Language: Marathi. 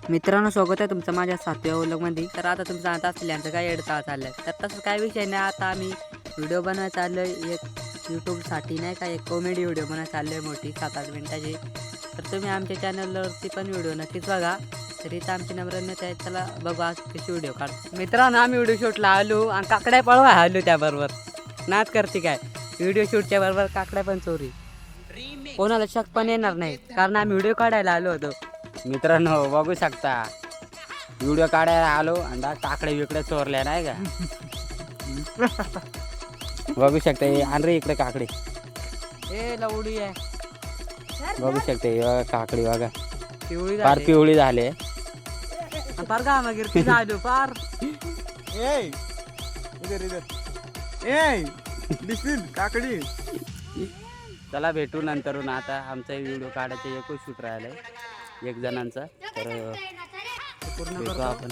मित्रांनो, स्वागत आहे तुमचं माझ्या 7व्या व्लॉगमध्ये. तर आता तुम्ही सांगत असलेल्यांचं काय एडता चाललं आहे. तर तसं काय विषय नाही. आता आम्ही व्हिडिओ बनवायला चाललो आहे एक यूट्यूबसाठी, नाही का, एक कॉमेडी व्हिडिओ बनवायला चाललो आहे मोठी 7-8 मिनिटाची. तर तुम्ही आमच्या चॅनलवरती पण व्हिडिओ नक्कीच बघा. तर इथं आमची नम्रता आहे, चला बघू आज कशी व्हिडिओ काढतो. मित्रांनो, आम्ही व्हिडिओ शूटला आलो आणि काकड्या पळवा आलो त्याबरोबर. नाच करते काय, व्हिडिओ शूटच्या बरोबर काकड्या पण चोरी. कोणाला शक पण येणार नाही, कारण आम्ही व्हिडिओ काढायला आलो होतो. मित्रांनो बघू शकता, व्हिडिओ काढायला आलो आणि काकडे विकडे चोरल्या नाही का. बघू शकता आणरे इकडे काकडे, ए लवडी आहे, बघू शकता हे बघा काकडी बघा, पिवळी फार पिवळी झाले. पार का गिरती झालो पार. काकडी चला भेटू नंतरून. आता आमचा व्हिडिओ काढायचा एकच शूट राहिलाय एक जणांचा, तर पूर्ण भेटू करतो. आपण.